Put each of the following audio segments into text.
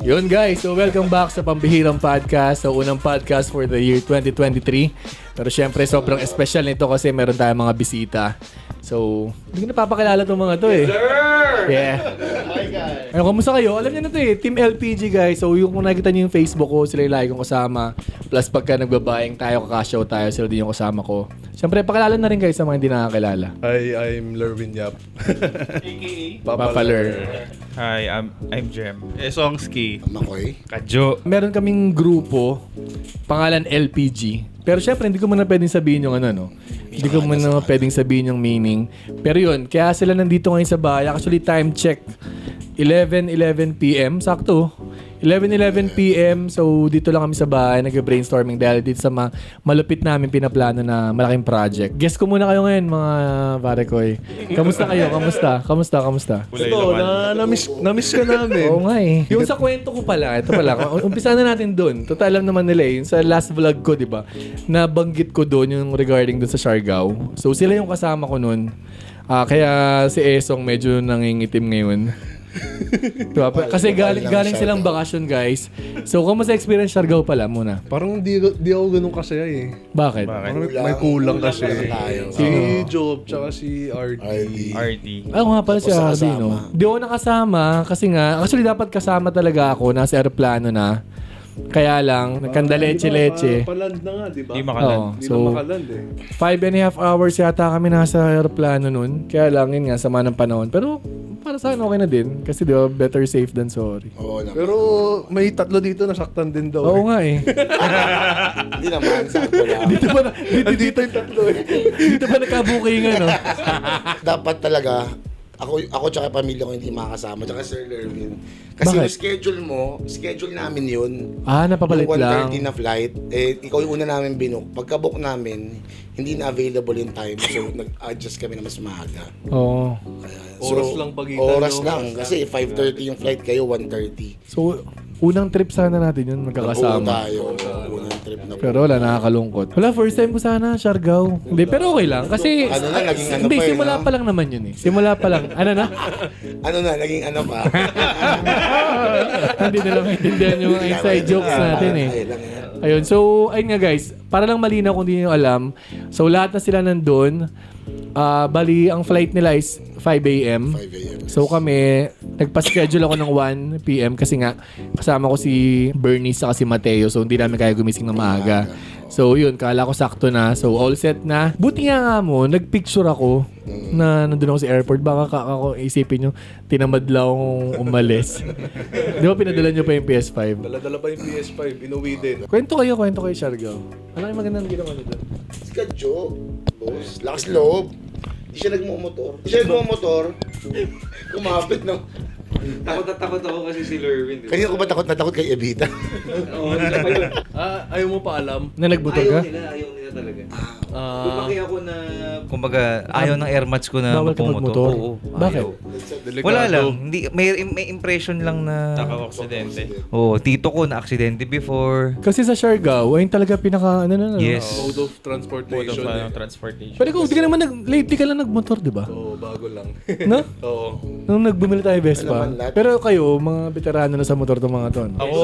Yun guys, so welcome back sa Pambihirang Podcast. So unang podcast for the year 2023. Pero syempre sobrang special nito kasi meron tayong mga bisita. So, hindi ko napapakilala itong mga to eh. Yes, sir! Yeah. Ayun, kamusta kayo? Alam niyo na to eh, Team LPG guys. So yung kung nakikita niyo yung Facebook ko, sila yung lagi kong kasama. Plus pagka nagbabayang tayo, kakashow tayo, sila din yung kasama ko. Syempre, pakilala na rin guys sa mga hindi nakakilala. Hi, I'm Lerwin Yap. A.K.A. Papa Ler. Hi, I'm Jem. Songski. Makoy. Kadjo. Meron kaming grupo, pangalan LPG. Pero syempre, hindi ko muna pwedeng sabihin yung ano, no? Hindi ko muna pwedeng sabihin yung meaning. Pero yun, kaya sila nandito ngayon sa bahay. Actually, time check. 11 p.m. Sakto. 11 p.m. So, dito lang kami sa bahay. Nag-brainstorming dahil dito sa malupit namin pinaplano na malaking project. Guess ko muna kayo ngayon, mga Varekoy. Kamusta kayo? Kamusta? Ito, na-miss ka namin. Oo nga eh. Yung sa kwento ko pala, ito pala. Umpisa na natin doon. Total alam naman nila eh. Yung sa last vlog ko, di ba? Nabanggit ko doon yung regarding doon sa Siargao. So, sila yung kasama ko noon. Kaya si Esong medyo nangingitim ngayon. Diba? Kasi galing silang bakasyon guys. So, kumusta experience Siargao pala muna? Parang di ako ganun kasaya eh. Bakit? Parang may kulang kasi. tayo. Si Job, tsaka si RD. RD. Ay, nga pala si Tapos Hardy, nakasama. no? Di ako nakasama kasi nga, actually dapat kasama talaga ako. Nasa aeroplano na. Kaya lang, nagkandaleche-leche. Paland na nga, di ba? Di makalan. Oo. Hindi So, na makaland eh. 5.5 hours yata kami nasa aeroplano nun. Kaya lang, yun nga, sama ng panahon. Pero, para sa akin, okay na din. Kasi di ba, better safe than sorry. Oo naman. Pero may tatlo dito nasaktan din daw. Oo nga eh. Hindi naman, sakto lang. Dito yung tatlo eh. Dito pa nagkabukingan, no? Dapat talaga, ako tsaka pamilya ko hindi makakasama, tsaka Sir Lerwin. Kasi Bakit? yung schedule namin yun. Napapalit Yung lang. 1:30 na flight, ikaw yung una namin binook. Pagka-book namin, hindi na available yung time. So, nag-adjust kami na mas maaga. Oo. Kaya, Oras lang pagitan, Oras no? lang. Kasi 5:30 yung flight kayo, 1:30. So, unang trip sana natin yun, Oo magkakasama. tayo. Unang trip na po. Pero wala, nakakalungkot. Wala, first time ko sana, Siargao. Hindi, pero okay lang. Kasi, Ano na, naging ano hindi, pa eh, simula no? pa lang naman yun eh. Simula pa lang. Ano na? Ano na, naging ano pa? Hindi nila maintindihan yung mga inside jokes natin eh. Ay, lang yan. Ayun, so, ayun nga guys, para lang malinaw kung hindi nyo alam, so lahat na sila nandun, bali, ang flight nila is 5 a.m. 5 a.m. So kami, nagpa-schedule ako ng 1 p.m. kasi nga, kasama ko si Bernice at si Mateo, so hindi namin kaya gumising ng maaga. So yun, kala ko sakto na. So all set na. Buti nga mo, nagpicture ako na nandun ako sa airport. Baka ako isipin nyo, tinamad lang akong umalis. Di ba pinadala nyo pa yung PS5? Dala-dala pa yung PS5, inuwi din. Kwento kayo, Siargao. Ano yung magandang ginawa nito? Si Kadjo, boss. Lakas loob. Di siya nagmumotor. Kumapit ng... Takot na takot ako kasi si Lerwin. Diba? Kanina ko ba takot na takot kay Evita? Oo, nila pa yun. Ayaw mo pa alam. Na nagbuto ka? Ayaw nila talaga. Ah, Lumaki ako na... Kumbaga, ayaw ng airmats ko na Bawal ka magmotor? Oo, Bakit? ayaw. delikado. Wala lang. Hindi, may impression lang na... Naka-aksidente. Oo, tito ko na aksidente before. Kasi sa Siargao, ayun talaga pinaka, Yes. Mode of transportation eh. transportation. Pero ikaw, di ka naman lately ka lang nagmotor, di ba? Oo, bago lang. No? Oo. Nung nagbumili tayo Vespa. Alam mo, lahat. Pero kayo, mga veterano na sa motor to mga to. No? Ako,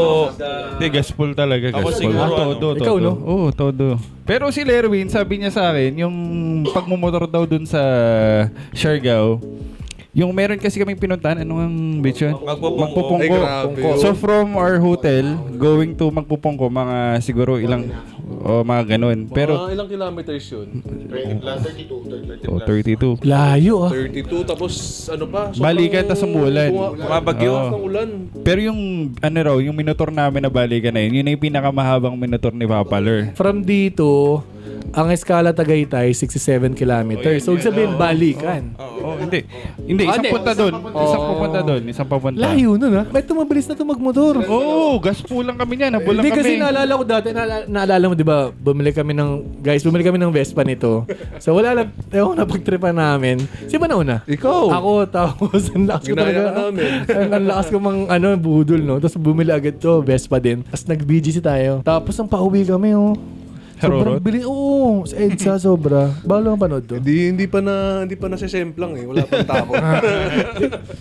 hindi, gaspol talaga. Ako Gaspol. siguro, Todo. Ikaw, no? Oo, todo. Pero si Lerwin, sabi niya sa akin, yung pagmumotor daw dun sa Siargao, yung meron kasi kaming pinuntahan, ano ang beach yun? Magpupungko. Ay, grabe. So from our hotel, going to Magpupungko, mga siguro ilang, mga ganun. Pero, Mga ilang kilometers yun? 20 plus, 32. 32. Layo ah. 32, tapos ano pa? Balikan, tas umuulan. Bumabagyo. Oo. Ng ulan. Pero yung, ano raw, yung minotor namin na balikan na yun yung pinakamahabang minotor ni Papa Ler. From dito, ang Escala Tagaytay, 67 kilometers. So, ibig sabihin, balikan. Oh, hindi. Hindi, isang hindi. punta doon. Isang pupunta doon. Isang papunta. Layo nun ah. May tumabilis na ito magmotor. Oo, gaspo lang kami niyan. Nabulang Hindi kami. kasi naalala ko dati, naalala mo, di ba, bumili kami ng Vespa nito. So, wala lang, napagtripan namin. Sino ba nauna? Ikaw. Ako, tapos, ang lakas ko Ginaya talaga. ka namin. ang lakas ko mang, budol, no? Tapos bumili agad to, Vespa din. Tapos nag-BGC tayo. Tapos, ang pauwi kami, oh. Sobrang Harurot? bilis. Oo, sa EDSA sobra. Bawal lang panood to. Hindi pa nasisemplang eh. Wala pang tao.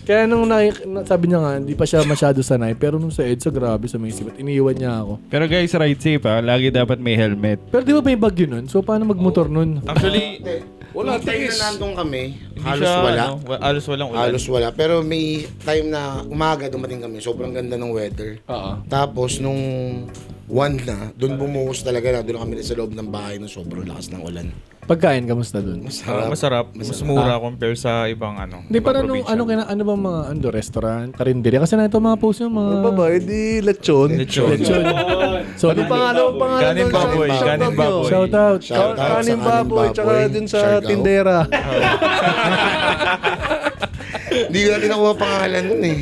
Kaya nung sabi niya nga, hindi pa siya masyado sanay. Pero nung sa EDSA, grabe sa may sibat. Iniiwan niya ako. Pero guys, ride safe ha. Lagi dapat may helmet. Pero di ba may bagyo nun? So paano magmotor nun? Actually, Wala, Nung time tigis. na nandun kami, hindi halos siya, wala. halos walang ulan. Halos wala. Pero may time na umaga dumating kami. Sobrang ganda ng weather. Oo. Tapos nung 1 na, doon bumuhos talaga na. Doon kami sa loob ng bahay na sobrang lakas ng ulan. Pagkain, kamusta dun? Masarap. Mas mura compare sa ibang Hindi, para nung ano bang mga restaurant, karinderya? Kasi na ito mga post yung mga... Ano ba ba? Edi lechon. Lechon. So, Ano pangalan Kanin doon? baboy, Shout kanin out baboy. yun. Shout out. Shout out sa Kanin baboy, tsaka dun sa Siargao. tindera. Hindi ko natin nakuha pangalan nun eh.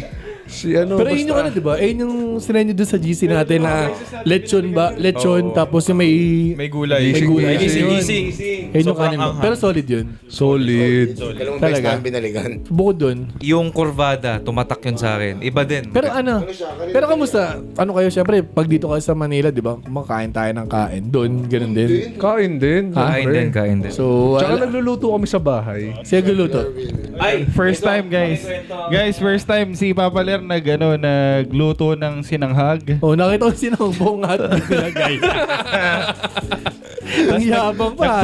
Si ano, Pero yun yung ano, di ba? Ayun yung sinenyo doon sa GC natin na lechon ba? Lechon, tapos yung may... May gulay. May gulay. Gising. Ayun yung kanin mo. Pero solid yun. Solid. Dalawang Talaga? beses namin binaligan. Bukod doon. Yung kurvada, tumatak yun sa akin. Iba din. Pero ano? Pero kamusta? Ano kayo? Siyempre, pag dito kayo sa Manila, di ba? Kumakain tayo ng kain. Doon, ganun din. Kain din. Kain din, kain din. So, Tsaka nagluluto kami sa bahay. siya guluto. Ay, First time guys. Guys, first time si Papa Ler nagluto ng sinanghag. Oh, nakita ko sinang buong hotdog nila, guys. Ang yabang pa.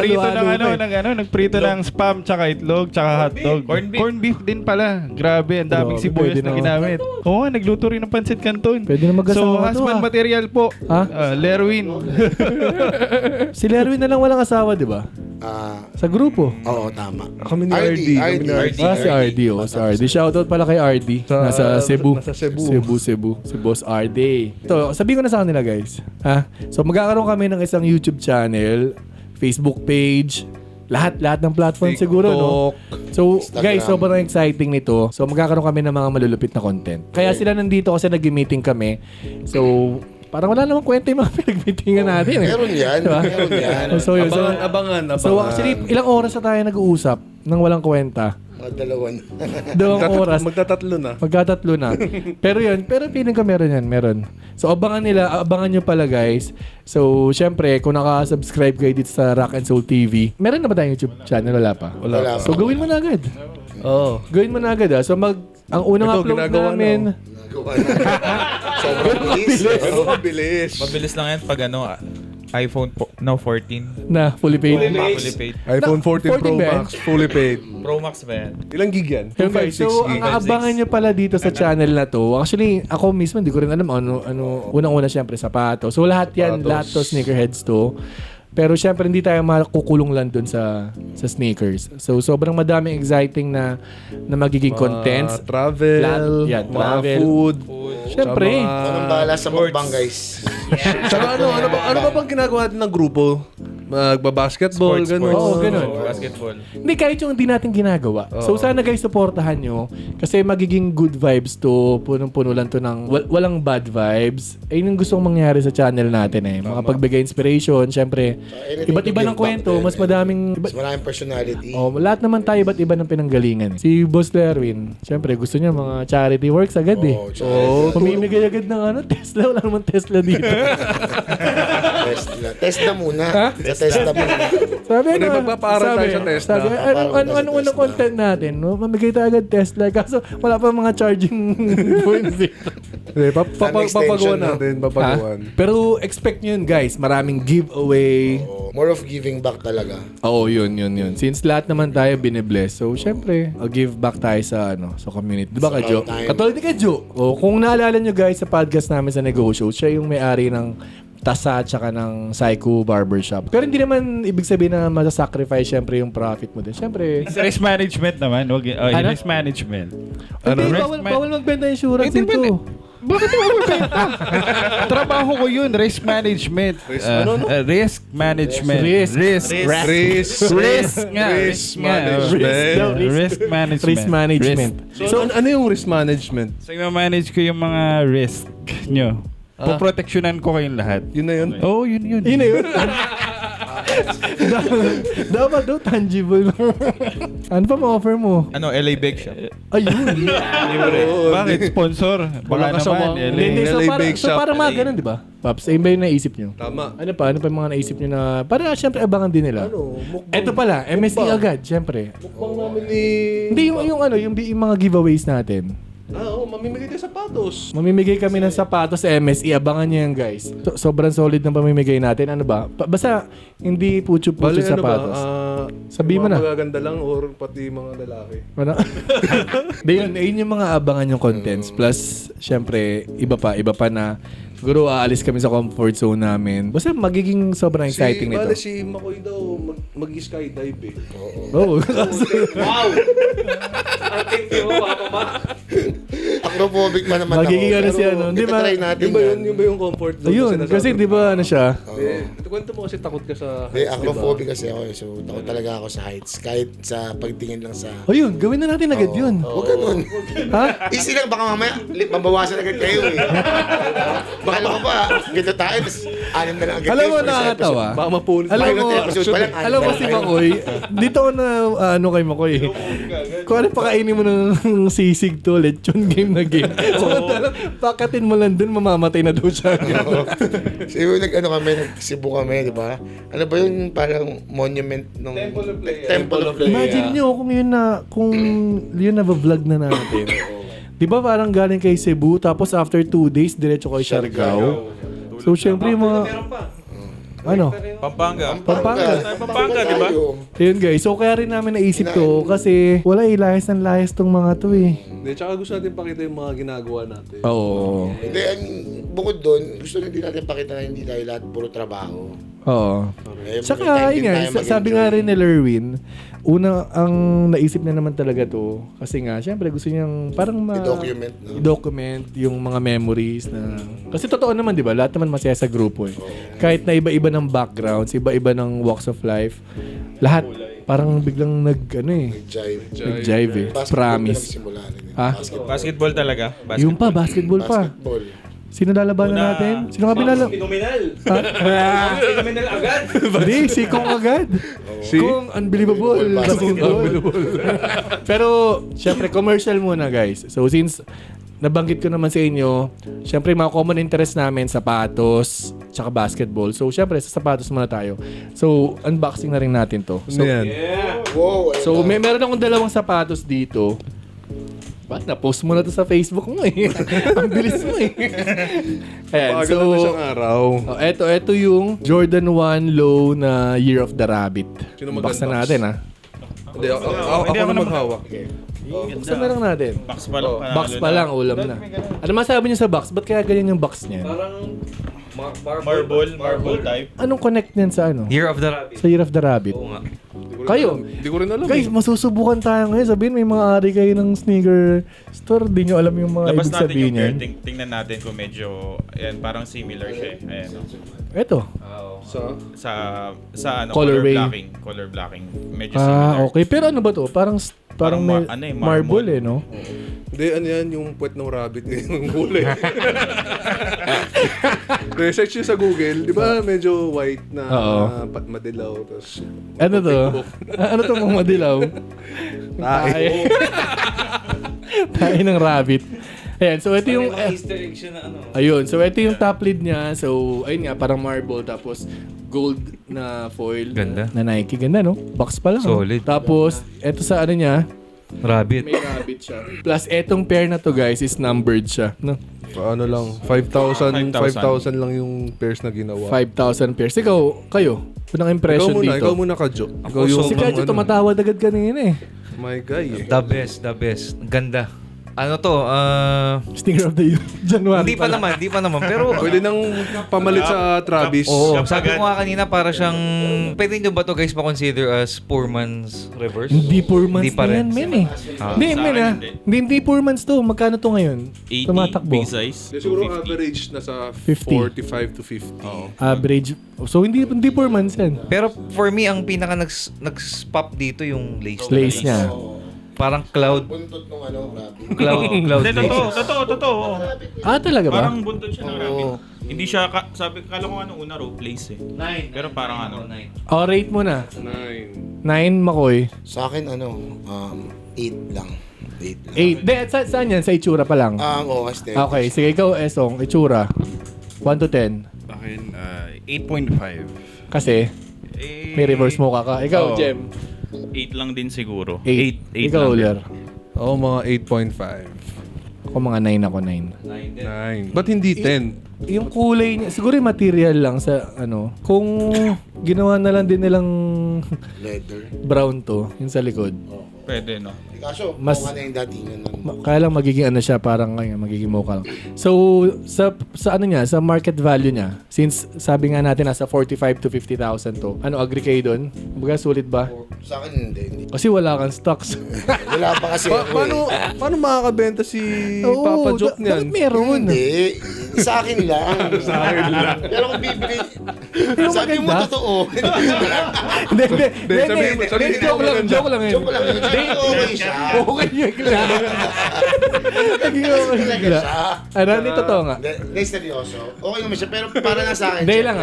Nagprito ng spam tsaka itlog tsaka hotdog. Corn beef din pala. Grabe, ang daming Grabe, sibuyas pwede na na. ginamit. Oo, nagluto rin ng pancit canton. Pwede na mag-asawa So, to, husband ah. material po. Ha? Lerwin. Si Lerwin na lang walang asawa, di ba? Sa grupo. Oo, tama. Kami ni RD. Kami ni RD. Si RD, oh. Si RD. Shoutout pala kay RD. Nasa Cebu. Nasa Cebu. Cebu. Si Boss RD. Ito, sabihin ko na sa kanila, guys. Ha? So, magkakaroon kami ng isang YouTube channel, Facebook page, lahat ng platform siguro, no? So, Instagram. guys, sobrang exciting nito. So, magkakaroon kami ng mga malulupit na content. Kaya sila nandito kasi nag-meeting kami. So, parang wala namang kwenta yung mga pinag-meetingan natin. Eh. Meron yan. Diba? Meron yan. So, yun. Abangan. So, actually, ilang oras na tayo nag-uusap nang walang kwenta? Mga dalawan. 2 oras. Magtatatlo na. Magkatatlo na. Pero feeling ko meron yan, meron. So, abangan nyo pala, guys. So, syempre, kung naka-subscribe kayo dito sa Rock and Soul TV, meron na ba tayong YouTube channel? Wala pa. Wala So, gawin mo na agad. Oo. Gawin mo na agad, ah. So, ang unang Ito, upload ginagawa na, namin, Nagawa na. Sobrang bilis. Pero mabilis. mabilis lang yan pag iPhone 14. na fully paid. Fully paid. iPhone 14 Pro 14 ba yan? Max, fully paid. Pro Max ba yan? Ilang gig yan? Okay, 256 so gig. ang aabangan nyo pala dito sa channel na to, actually, ako mismo, hindi ko rin alam unang-una syempre, sapatos. So lahat yan, Sapatos. lahat to, sneakerheads to. Pero syempre, hindi tayo makukulong lang dun sa sneakers. So sobrang madaming exciting na magiging contents. Travel, Yan, mga travel. food. Syempre. Anong bahala sa mukbang, guys? Saka ano ba bang ginagawa natin ng grupo? Magbabasketball, gano'n. Oo, ganun. Basketball. Hindi, kahit yung hindi natin ginagawa. So sana guys, supportahan nyo. Kasi magiging good vibes to. Punong-puno lang to ng walang bad vibes. Ayun yung gusto kong mangyari sa channel natin eh. Makapagbigay inspiration. Syempre, anything iba't iba to ng give kwento. back Mas din. madaming... Mas maraming personality. Oh, lahat naman tayo iba't iba ng pinanggalingan. Si Boss Lerwin, syempre gusto niya mga charity works agad eh. Oo, Pumimigay agad ng Tesla. Wala naman Tesla dito. Tesla muna. Sa Tesla muna. Sabi Ano yung magpapaaral tayo sa Tesla? Sabi, anong unang content natin? No? Mamigay tayo agad Tesla. Kaso wala pa mga charging points dito. Hindi, Extension, papagawa no? natin, papagawan. Pero expect nyo yun guys. Maraming giveaway. More of giving back talaga. Oo, yun. Since lahat naman tayo binibless. So, syempre, give back tayo sa sa community. Diba ka, Jo? time. Katulad ni ka, Jo. O, kung naalala nyo guys sa podcast namin sa Negosyo, siya yung may-ari ng Tasa at saka ng Psycho Barbershop. Pero hindi naman ibig sabihin na masasacrifice syempre yung profit mo din. Syempre, Risk management naman. Ano? Risk management. hindi, risk bawal magbenta insurance Hindi, dito. Bakit mo magbenta? Trabaho ko yun, risk management. Risk management. Risk. Risk nga. Risk nga. management. Risk management. Risk management. So, ano yung risk management? So, i-manage ko yung mga risk nyo. Poproteksyonan ko kayong lahat. Yun na yun. Oo, yun. Yun na yun. Dapat daw tangible. Ano pa ma-offer mo? Ano, LA Bake Shop. Ayun. Bakit? Sponsor? Baka kasawang- naman. Hindi, so, LA Bake so Shop. parang mga ganun, di ba? Paps, ayun ba yung naisip nyo? Tama. Ano pa yung mga naisip nyo na, para syempre abangan din nila. Ano, mukbang. Eto pala, MSE agad, syempre. Mukbang namin ni... Hindi, yung mga giveaways natin. Mamimigay tayo sapatos. Mamimigay kami ng sapatos sa MSE. Abangan nyo yan, guys. Sobrang solid ng pamimigay natin. Ano ba? Basta, hindi pucho-pucho Bale, ano ba? sapatos. Sabihin mo na. Magaganda lang or pati mga lalaki. Ano? Di yun yung mga abangan yung contents. Plus, syempre, iba pa na siguro aalis kami sa comfort zone namin. Basta magiging sobrang exciting nito. Si Makoy daw mag-skydive eh. Oo. Acrophobic pa naman Magiging ano si ano, di ba? Itatry natin Yung ba yung comfort zone? Ayun, na sinasabi kasi di ba ano siya? Kwento mo kasi takot ka sa Hindi, heights, acrophobic kasi ako eh. So, takot talaga ako sa heights. Kahit sa pagtingin lang sa... Ayun, gawin na natin agad yun. Huwag ganun. Ha? Easy lang, baka mamaya mabawasan agad kayo eh. Baka mo pa, ganda tayo, tapos 6 na lang agad Alam kayo mo, for sa nakakatawa. episode. Baka mapulit. Alam mo, episode pa lang, alam mo si Makoy, dito ko na ano kay Makoy. Kung ano pakainin mo ng sisig to, lechon game na game. Samantala, pakatin mo lang dun, mamamatay na daw siya. So, yung nag-ano kami, nag-Cebu kami, di ba? Ano ba yung parang monument nung... Temple of Playa. Imagine nyo kung yun na vlog na natin. Di ba parang galing kay Cebu, tapos after 2 days, diretso kay Siargao. So, syempre yung mga... Ano? Pampanga. Pampanga, di ba? Ayun guys, so kaya rin namin naisip to kasi wala layas ng layas tong mga to eh. Hindi, tsaka gusto natin pakita yung mga ginagawa natin. Oo. Hindi, bukod doon, gusto din natin pakita na hindi tayo lahat puro trabaho. Oo. Eh, Tsaka, may time yun din nga, tayo sabi mag-enjoy. nga rin ni Lerwin, ang naisip na naman talaga to, kasi nga, syempre gusto niyang parang I-document, no? i-document yung mga memories na... Kasi totoo naman, di ba? Lahat naman masaya sa grupo eh. Kahit na iba-iba ng backgrounds, iba-iba ng walks of life, lahat parang biglang Jive. nag-jive eh. Basketball Promise. na nagsimula rin eh. Ha? Basketball talaga. Yung pa, basketball pa. Basketball. Sino lalabanan natin? Sino nga binalaban? Phenomenal. Ha? Phenomenal agad. Hindi, si Kong agad. Kong unbelievable. Basketball. Pero, syempre, commercial muna guys. So, since nabanggit ko naman sa inyo, syempre, mga common interest namin, sapatos, tsaka basketball. So, syempre, sa sapatos muna tayo. So, unboxing na rin natin to. So, yan? Wow. so meron akong dalawang sapatos dito. Ba't na-post mo na to sa Facebook mo eh. Ang bilis mo eh. Ayan, Bagal so... na siyang araw. Oh, eto yung Jordan 1 Low na Year of the Rabbit. Sino Box mag-unbox? na natin ha. Hindi, ako na maghawak. Buksan na lang natin. Box pa lang. Box pa lang, ulam na. Ano masabi niyo sa box? Ba't kaya ganyan yung box niya? Marble type. Anong connect niyan sa ano? Year of the Rabbit. Sa Year of the Rabbit? Oo nga. Kayo, Hindi ko rin alam. guys, masusubukan tayo ngayon. Sabihin, may mga ari kayo ng sneaker store. Di nyo alam yung mga Labas ibig natin sabihin yung yan. pair. Tingnan natin kung medyo, ayan, parang similar siya eh. Ayan. Eto. Sa ano, Colorway. color blocking. Medyo similar. Okay. Pero ano ba to? Parang Parang may ano eh, marble marble. eh, no? Hindi, ano yan, yung puwet ng rabbit yung kulay. Research nyo sa Google, di ba medyo white na Oo. madilaw, tapos... Ano to? Ano to mga madilaw? Tae. Tae ng rabbit. Ayan, so ito yung... Easter egg siya na ano. Ayun, so ito yung top lid niya. So, ayun nga, parang marble. Tapos, gold na foil. Ganda. Na Nike. Ganda, no? Box pa lang. no? Solid. Tapos, ito sa ano niya, Rabbit. may rabbit siya. Plus, etong pair na to, guys, is numbered siya. No? Ano lang, 5,000 5,000 lang yung pairs na ginawa. 5,000 pairs. Kayo, unang impression dito. Ikaw muna, Kadjo. Ikaw Ako, yung... Si Kadjo tumatawad agad kanina eh. My guy eh. The best. Ganda. Ano to? Stinger of the year. January Hindi pa naman. Pero, Pwede nang pamalit sa Travis. oo, sabi ko nga kanina para siyang, pwede nyo ba to guys ma-consider as poor man's reverse? Hindi poor months Hindi pa na yan, rin. men eh. Hindi, Sa men akin, ah. Hindi poor months to. Magkano to ngayon? 80, Tumatakbo. big size. Siguro 250. average na sa 50. 45 to 50. Average. So, hindi poor months yan. Pero for me, ang pinaka nag-pop dito yung lace. Lace niya. Parang cloud. Buntot nung rabbit. Cloud Hindi, lace. totoo. Talaga ba? Parang buntot siya ng rabbit. Hindi siya, sabi, kala ko una rope lace eh. 9. Pero parang Rate mo na. 9. 9, Makoy. Sa akin, 8 lang. 8 lang. 8. De, saan yan? Sa itsura pa lang. Okay. Okay, sige, ikaw, Esong, itsura. 1 to 10. Akin, 8.5. Kasi, may reverse mo ka. Ikaw, Oo. Jem. 8 lang din siguro. 8. 8 Ikaw, lang din. Uler. Ako mga 8.5. Ako mga 9 ako, 9. 9. Ba't hindi 10? Yung kulay niya, siguro yung material lang sa kung ginawa na lang din nilang Leather. brown to, yung sa likod. Pwede, no? Kaso, Mas- mukha na yung datingan nun. Kaya lang magiging siya, parang magiging mocha lang. So, sa niya, sa market value niya, since sabi nga natin nasa 45 to 50,000 to, agree kayo doon? Kumbaga, sulit ba? Sa akin, hindi. Kasi wala kang stocks. Wala pa kasi ako Paano makakabenta si Papa Joke niyan? Bakit meron? Hindi. Sa akin lang. Pero kung bibili, sabi mo maganda? totoo. Hindi. Joke lang yun. Joke lang yun. Okay siya. Okay yun. Naging okay bigla. Hindi totoo nga. Hindi, seryoso. Okay naman siya, pero para nga sa akin. Hindi lang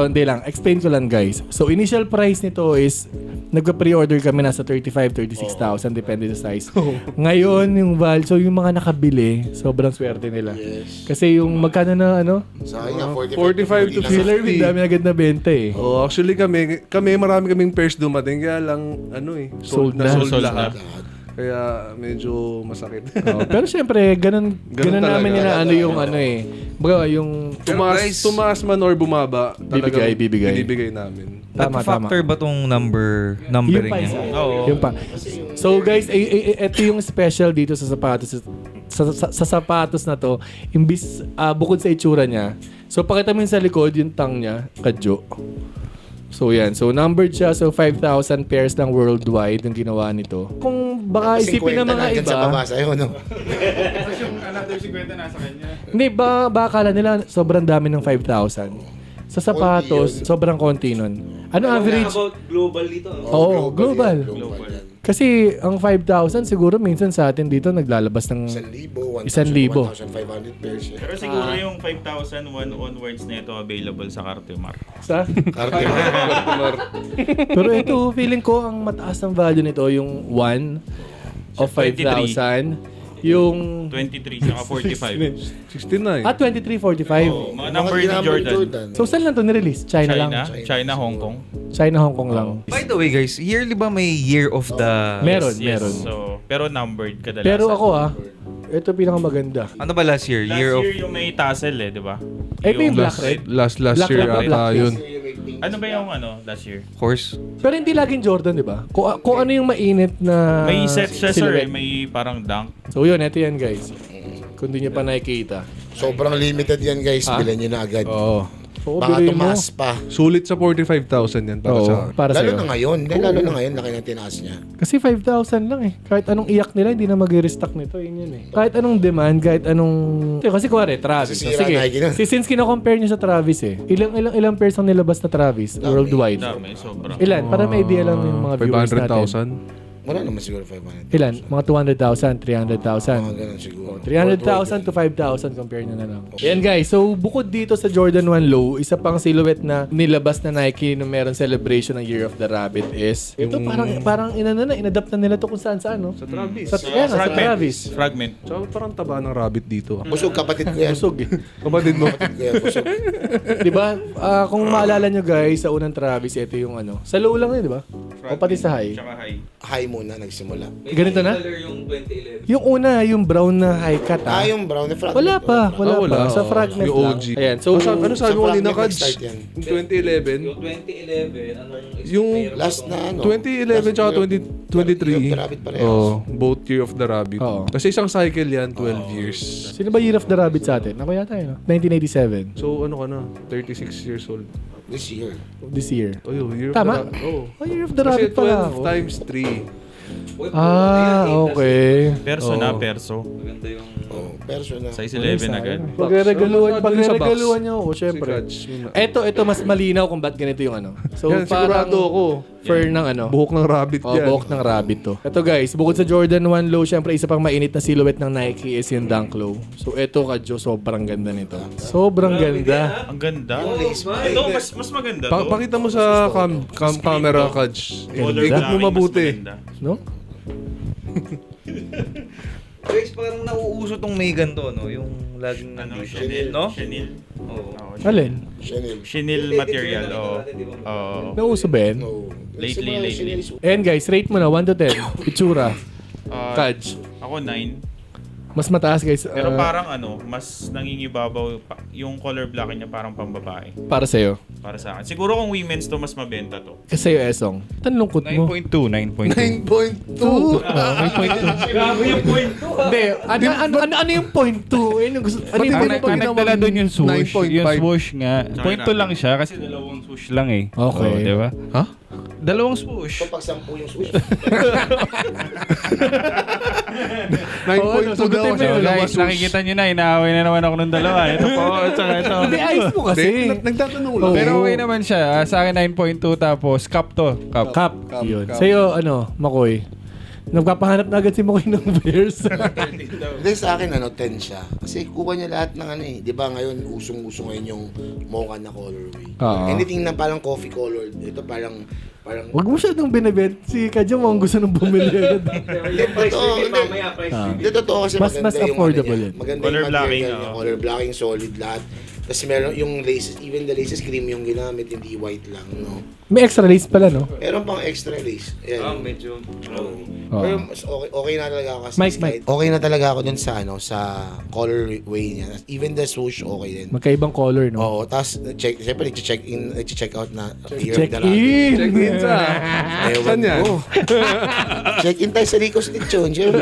hindi lang. Explain ko lang guys. So initial price nito is nagpa-pre-order kami nasa 36,000 depende sa size. Ngayon yung value, so yung mga nakabili, sobrang swerte nila. Yes. Kasi yung magkano na Sa akin nga, 45 to 50. Sila rin dami agad na benta eh. Oh, actually kami marami kaming pairs dumating kaya lang Sold na. sold Lahat. lahat. Kaya medyo masakit. Pero syempre, ganun Ganun namin talaga. nila yung Baga yung tumaas man or bumaba, talagang Bibigay. binibigay namin. tama. Nagpa-factor ba tong numbering Yung pa niya? isa. Oo. Yung pa. So guys, ito yung special dito sa sapatos. Sa sapatos na to, imbis bukod sa itsura niya. So pakita mo yung sa likod, yung tang niya, kadyo. So yan. So numbered siya. So 5,000 pairs lang worldwide yung ginawa nito. Kung baka isipin ng mga iba. sa baba sa'yo, no? Tapos yung another 50 nasa kanya. Hindi, baka akala nila sobrang dami ng 5,000. Sa sapatos, sobrang konti nun. Ano average? About global dito. Oo, global. Yan. Kasi ang 5,000 siguro minsan sa atin dito naglalabas ng 1,000, 1,000. 1,500 pairs. Pero siguro yung 5,000 onwards na ito available sa Cartimar. sa. Karte Pero ito, feeling ko ang mataas ng value nito yung 1 of 5,000. Yung 23 saka 45. 69. 23.45. Oh, mga number ni Jordan. So saan lang to nirelease? China lang. China, Hong Kong. China, Hong Kong lang. By the way guys, yearly ba may year of the... Meron. So, pero numbered kadalasan. Pero ako ito pinakamaganda. Ano ba last year? Last year of... year yung may tassel di ba? Ito yung black red. Last Black year red, ata black yun. Ano ba yung last year? Horse. Pero hindi laging Jordan, di ba? Kung ano yung mainit na May set siya sir silhouette. may parang dunk. So yun, ito yan guys. Kung di nyo pa nakikita. Sobrang limited yan, guys. Bilhin nyo na agad. Oo. So, Baka biruin mo. tumaas pa. Sulit sa 45,000 yan para Oo, sa... para Lalo sa'yo. na ngayon. Lalo na ngayon, laki na tinaas niya. Kasi 5,000 lang eh. Kahit anong iyak nila, hindi na mag-restock nito. Yun eh. Kahit anong demand, kahit anong... Kasi kuwari, Travis. Kasi So, sira sige. Nike nun. Since kino-compare nyo sa Travis eh. Ilang pairs ang nilabas na Travis worldwide? Dami, sobra. Ilan? Para may idea lang yung mga viewers natin. 500,000. Wala naman siguro 500. Ilan? Mga 200,000, 300,000. Mga ganun siguro. 300,000 to 5,000 compare nyo na lang. Yan guys, so bukod dito sa Jordan 1 Low, isa pang silhouette na nilabas na Nike nung meron celebration ng Year of the Rabbit is ito parang inadapt na nila to kung saan no? Sa Travis. Sa Travis. Fragment. Tsaka parang taba ng rabbit dito. Busog, kapatid ko yan. Busog eh. Kapatid mo. Kapatid ko yan, busog. Di ba? Kung maalala nyo guys, sa unang Travis, ito yung sa low lang yun, di ba? O pati sa high. Tsaka high. High muna, nagsimula. Ganito na? Color yung 2011. Yung una, yung brown na high cut Yung brown na fragment. Wala pa. wala. Sa fragment Yung lang. OG. Ayan, so ano sabi mo kanina, fragment Kads? nag-start yan. Yung 2011. Yung 2011, anong Yung Last na ano. 2011 tsaka Year of the Rabbit 2023. parehas. Oh, both Year of the Rabbit. Oo. Kasi isang cycle yan, 12 years. sino ba Year of the Rabbit sa atin? Ako yata yun. 1987. So ano ka na? 36 years old. This year. This year. Oh, yun, Year Tama? of the Rabbit. Oh. Oh, Year of the Kasi Rabbit pala 12 ako. times 3. Okay. Perso na, perso. Maganda yung... Person na. Size 11 agad. Pagregaluhan niyo ako, Si syempre. Kads. Ito mas malinaw kung ba't ganito yung So, Yan, sigurado ako. Fur ng ano? Buhok ng rabbit Oh, yan. buhok ng rabbit to. Ito guys, bukod sa Jordan 1 Low, syempre isa pang mainit na silhouette ng Nike is yung Dunk Low. So ito Kadyo, sobrang ganda nito. Sobrang ganda. Ang ganda. lace pa. Ito, mas maganda to. Pakita mo sa camera, Kaj. Color Tingnan mo blocking, mabuti. mas maganda. No? Guys, parang nauuso tong may ganito, no? Yung laging Ano, nandito. chenille. No? Chenille. Oo. Oo, Alin? Chanel. chenille material. Oo. Oo. Nauso ba yan? No. Lately. Ayan guys, rate mo na 1 to 10. Itsura. Ah, Kaj. Ako 9. Mas mataas guys. Pero parang mas nangingibabaw yung color blocking niya parang pambabae para sa'yo. para sa akin. Siguro kung women's to mas mabenta to. Kasi sa'yo, Esong. Tanlungkot mo. 9.2. 9.2. May point 2. Grabe yung point to. Hindi. Ano yung point 2? Ano yung gusto? Ano yung Ang point ang nagdala doon yung swoosh. 9.5. Yung swoosh nga. Tsaka Point 2 yung lang siya kasi dalawang swoosh lang eh. Okay. Oh, di ba? Ha? Dalawang swoosh. So, pag 10 yung switch. 9.2 sagutin daw. mo So yun. guys, nakikita nyo na, inaaway na naman ako ng dalawa. Ito po, at saka ito. Hindi, ayos mo kasi. Nagtatanong lang. Pero okay naman siya. Sa akin 9.2 tapos cup to. Cup. Cup. Yun. Sa'yo, Makoy? Nagpapahanap na agad si Makoy ng bears. Hindi, sa akin, 10 siya. Kasi kuha niya lahat ng di ba ngayon, usong-uso ngayon yung mocha na colorway. Oo. Anything na parang coffee colored, ito parang Huwag mo siya nung binibet. Si Kadyo mo ang gusto nung bumili agad. Yung price Totoo, reveal hindi. mamaya, price Ah. reveal. Hindi, totoo kasi Mas maganda yung affordable niya. yun. Maganda Color yung blocking, material niya, oo. color blocking, solid lahat. Tapos meron yung laces, even the laces cream yung ginamit, hindi white lang, no? May extra lace pala, no? Meron pang extra lace. Ayan. Medyo. Oo. Pero mas okay na talaga ako kasi Mike. kahit- okay na talaga ako dun sa sa colorway niya. Even the swoosh okay din. Magkaibang color, no? Oo, tapos siyempre nag-check out na Check in! Check in sa... Saan yan? Check in tayo sa Rico's Lechon, siyempre.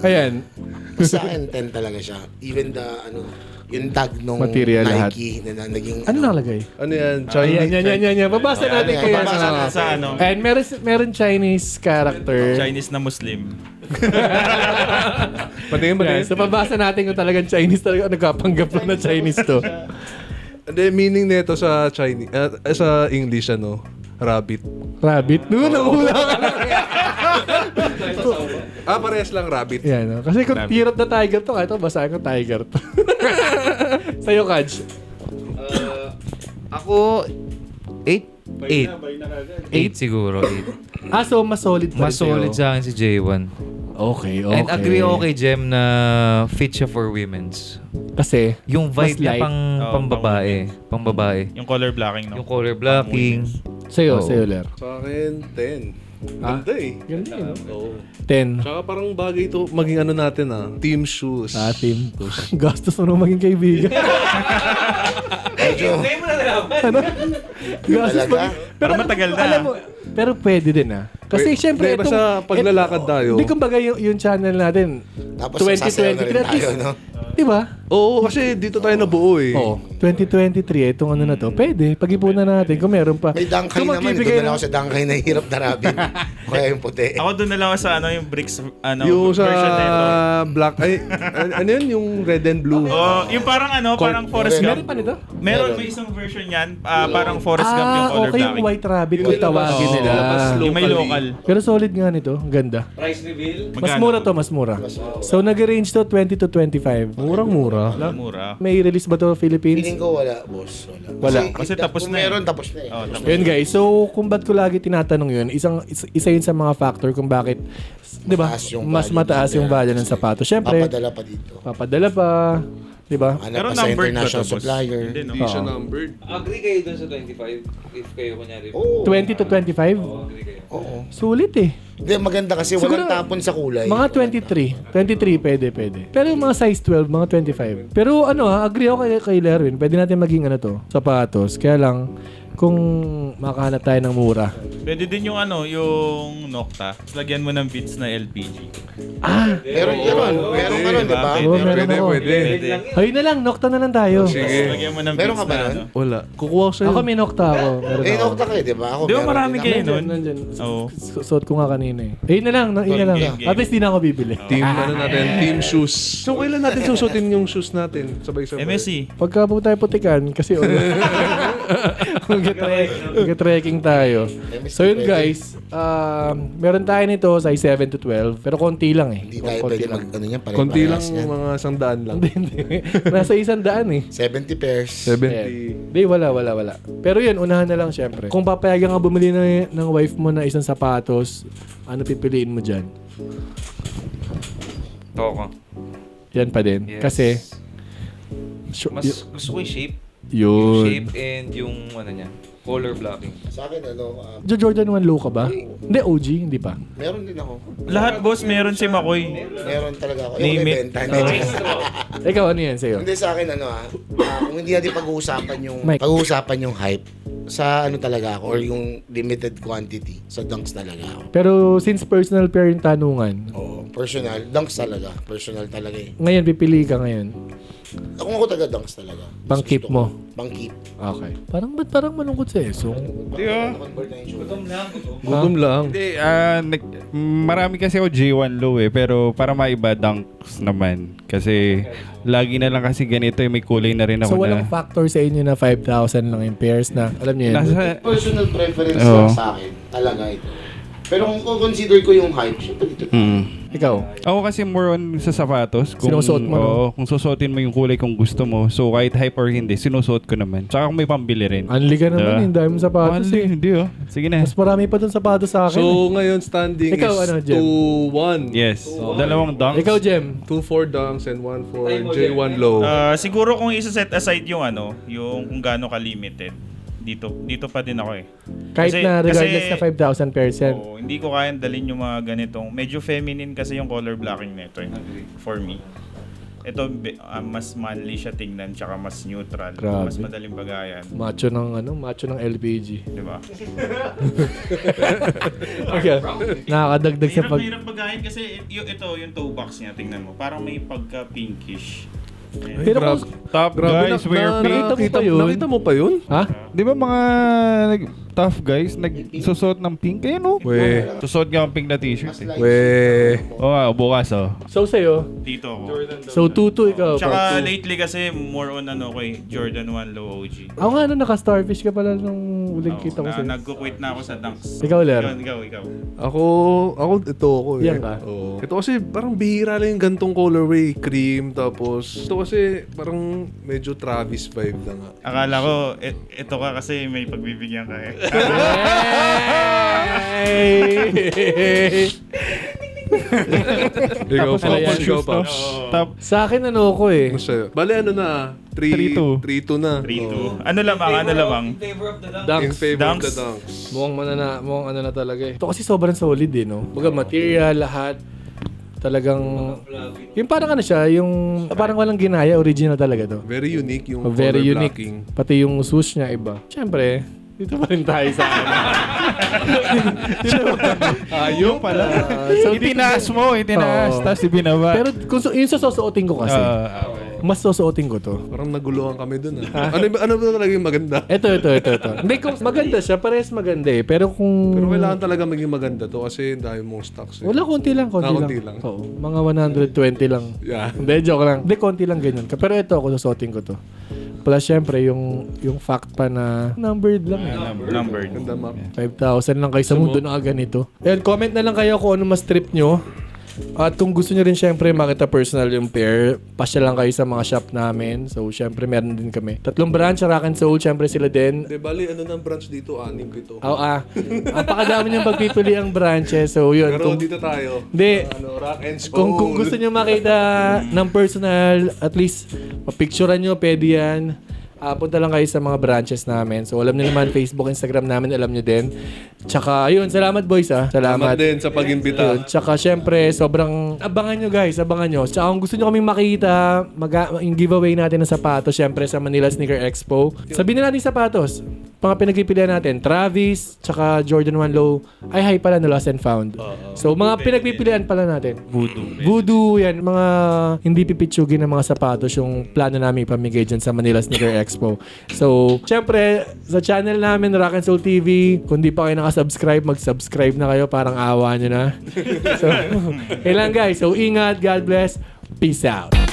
Ayan. Sa akin, 10 talaga siya. Even the, yung tag nung Material lahat. Nike na naging, Ano nakalagay? Ano yan? Ayan, yan. Babasa natin Ayan, kaya. babasa natin. Sa ano? And meron Chinese character. Chinese na Muslim. Patingin, Yeah, so babasa natin kung talagang Chinese talaga. Nagkapanggap lang na Chinese to. Hindi, meaning nito sa Chinese, sa English, rabbit. Rabbit. Doon, nahula ka na. Parehas lang rabbit. Yan, no? Kasi kung Fear of the Tiger to, ito basahin ko Tiger to. Sa'yo, Kaj. Ako, 8 siguro, 8. So mas solid pa rin Mas solid sa'yo. sa akin si J1. Okay. And agree ako kay Jem na fit siya for women's. Kasi, Yung vibe Mas niya light. pang babae. Yung color blocking, no? Yung color blocking. sa'yo, Oo. Ler. Sa akin, 10. Ah? Ganda eh. Ganda yun, no? Oo. 10. Tsaka parang bagay ito maging natin team shoes. Team. Gastos mo nung maging kaibigan. medyo, Ngayon mo na nalaman. Ano? Gastos Talaga? Pero matagal na. Alam mo, pero pwede din Kasi syempre, Hindi, basta paglalakad tayo. Hindi kumbaga yung channel natin, tapos sasayaw na rin 2023 at tayo, least, no? di ba? Oo, kasi dito tayo nabuo eh. Oo. 2023, itong na to, pwede. Pag-ipunan natin kung meron pa. May dangkay Kung naman, magbibigay doon na lang ako sa dangkay na hirap na rabbit. Kaya yung puti. Ako doon na lang ako sa yung bricks Yung sa version nito. black, ano yun? Yung red and blue. Oh, yung parang parang Forrest Meron Meron Gump. pa nito? Meron, may isang version yan. Parang Forrest Gump yung color okay, yung blocking. white rabbit kung Yung tawagin labas- nila. labas Yung may locally. local. Pero solid nga nito, ang ganda. Price reveal. Mas Magkano? mura to, mas mura. So nag-range to 20 to 25. Murang-mura. Mura. May release ba to Philippines? Feeling ko wala, boss. Wala. Kasi tapos kung na eh. meron, tapos na eh. Oh, tapos. Yun guys, so kung ba't ko lagi tinatanong yun, isa yun sa mga factor kung bakit, di ba, Mataas yung mas value mataas nila. yung value ng sapatos. Siyempre, Papadala pa dito. papadala pa, di ba? Hanap Pero pa sa numbered ba international to, boss? supplier. Hindi, no? Hindi siya numbered. Agree kayo dun sa 25? If kayo kunyari. Oo. 20 to 25? Agree kayo. Oo. Sulit eh. Hindi, maganda kasi Siguro, walang tapon sa kulay. Mga 23. 23 pwede. Pero yung mga size 12, mga 25. Pero agree ako kay Lerwin. Pwede natin maging sapatos. Kaya lang, kung makahanap tayo ng mura. Pwede din yung yung Nocta. Tapos lagyan mo ng bits na LPG. Meron ganun, di ba? Oo, meron Pwede, ako. pwede. Ayun na lang, Nocta na lang tayo. Tapos Sige. lagyan mo ng Meron bits ka ba na nun? Wala. Kukuha ko sa'yo. Ako may Nocta ako. Meron Eh, ako. nokta kayo, di ba? Ako Di ba meron marami din kayo ako. nun? Nandyan. Oo. Suot ko nga kanina. kanina eh. Ayun na lang, yun na lang. Game. At least di na ako bibili. Team team shoes. So kailan natin susutin yung shoes natin? Sabay-sabay. MSC. Pagka po tayo putikan, kasi mag-trekking tayo. So yun guys, meron tayo nito size 7 to 12, pero konti lang eh. Hindi tayo Konti pwede lang. mag, niyan, Konti lang, pare-parehas yan. mga 100 lang. Hindi. Nasa 100 eh. 70 pairs. 70. Hindi, wala. Pero yun, unahan na lang syempre. Kung papayagan ka bumili ng wife mo na isang sapatos, ano pipiliin mo dyan? Toko. Yan pa din. Yes. Kasi, Mas gusto ko yung shape. Yung yun. shape and yung ano niya, color blocking. Sa akin, Jordan 1 low ka ba? Hindi, OG, hindi pa. meron din ako. Lahat boss meron si Makoy. Meron talaga ako. Name Yung it. ibenta. Ikaw, ano yan sa'yo? Hindi sa akin, kung hindi natin Mike. pag-uusapan yung hype, sa ano talaga ako, or yung limited quantity, sa dunks talaga ako. Pero since personal pair yung tanungan, Oo, personal, dunks talaga. Personal talaga eh. ngayon, pipili ka ngayon. Ako taga-dunks talaga. Pang Mas keep gusto mo? ko. Pang keep. Okay. Ba't parang malungkot sa Esong? Hindi ah. Convert na yung shoe. Gutom lang. Hindi, marami kasi ako J1 low eh, pero para maiba dunks naman. Kasi lagi na lang kasi ganito eh, may kulay na rin ako So, walang na. factor sa inyo na 5,000 lang yung pairs na, alam niyo yun? Nasa, Personal preference Oo. lang sa akin, talaga ito. Pero kung consider ko yung hype, syempre dito. Ikaw? Ako kasi more on sa sapatos. Sinusuot mo, no? Oo, kung susuotin mo yung kulay kung gusto mo. So kahit hype or hindi, sinusuot ko naman. Tsaka kung may pambili rin. Anli ka naman, Diba? yung dami mong sapatos Only, eh. hindi oh. Sige na. Mas marami pa dun sapatos sa akin. So ngayon standing Ikaw, is ano, Jem? 2-1. Yes. Dalawang dunks. Ikaw, Jem. 2 for dunks and 1 for J1 low. Siguro kung isa-set aside yung yung kung gaano ka-limited. Dito pa din ako eh. Kahit na regardless na 5,000 pairs yan. Oo, hindi ko kayang dalhin yung mga ganitong, medyo feminine kasi yung color blocking nito eh, for me. Ito, mas manly siya tingnan, tsaka mas neutral, Grabe. mas madaling bagayan. Macho ng LPG. Di ba? Okay. Nakakadagdag sa pag... Mahirap bagayan kasi yung toe box niya, tingnan mo. Parang may pagka-pinkish. Ayan. Pero kung... Top guys, wear pink. Nakita mo pa yun? Ha? Di ba mga tough guys nagsusot ng pink? Kaya no? We. Susot nga ang pink na t-shirt eh. We. Oo nga, bukas oh. So, sa'yo? Dito ako. So, 2-2 ikaw. Tsaka pag two. lately kasi more on Jordan 1 low OG. Ako nga, naka-starfish ka pala nung uling kita ko sa'yo. Nagko-quit na ako sa dunks. Ikaw, Ler? Ikaw. Ako eh. Yan ka? Oo. Ito kasi parang bihira lang yung gantong colorway. Cream, tapos ito kasi parang medyo Travis vibe lang nga. Akala ko, ito ka kasi may pagbibigyan ka eh. Ikaw Tapos pa, ayan, ikaw shoes pa. to. Top. Sa akin, ano ko eh. Ano sa'yo? Bale, ano na? 3-2. 3-2 na. 3-2. Ano lamang? In favor of the dunk. In Dunks. favor of Dunks. the dunks. Mukhang ano na talaga eh. Ito kasi sobrang solid eh, no? Baga material, lahat. Talagang... Yung parang ano siya, yung... Parang walang ginaya, original talaga to. Very unique yung Very color unique. blocking. Pati yung swoosh niya iba. Siyempre, dito pa rin tayo sa ano. Ayun pala. So, Itinaas mo, itinaas. Oo. Tapos ibinaba. Pero kung yung susuotin ko kasi, Okay. mas susuotin ko to. Parang naguluhan kami dun ah. Ano ba talaga yung maganda? Ito. Hindi, kung maganda siya, parehas maganda eh. Pero kung... Pero kailangan talaga maging maganda to kasi dahil mong stocks eh. Wala, konti lang. konti lang. Oo, mga 120 lang. Yeah. Hindi, joke lang. Hindi, konti lang ganyan. Pero ito, ako susuotin ko to. Plus, syempre, yung fact pa na numbered lang eh. Numbered. Ganda map. 5,000 lang kayo sa mundo na ganito. And comment na lang kayo kung ano mas trip nyo. At kung gusto nyo rin syempre makita personal yung pair, pasya lang kayo sa mga shop namin. So, syempre meron din kami. 3 branch, Rock and Soul, syempre sila din. De bali, ano ng branch dito? 6 dito. Napakadami niyang pagpipili ang branches. So, yun. Pero dito tayo. Hindi. Rock and Soul. Kung gusto nyo makita ng personal, at least mapicturean nyo, pwede yan. Punta lang kayo sa mga branches namin. So, alam nyo naman, Facebook, Instagram namin, alam nyo din. Tsaka, ayun, salamat boys Salamat Salamat. din sa pag-imbita. Yun. Tsaka, syempre, sobrang abangan nyo guys, abangan nyo. Tsaka, kung gusto nyo kaming makita, yung giveaway natin ng sapatos, syempre, sa Manila Sneaker Expo. Sabihin na natin sapatos. mga pinagpipilian natin, Travis, tsaka Jordan 1 Low, ay high pala na Lost and Found. So, mga pinagpipilian pala natin. Voodoo yan. Mga hindi pipitsugin ng mga sapatos yung plano namin ipamigay dyan sa Manila Sneaker Expo. So, syempre, sa channel namin, Rock and Soul TV, kung di pa kayo nakasubscribe, mag-subscribe na kayo. Parang awa nyo na. So, ilan guys. So, ingat. God bless. Peace out.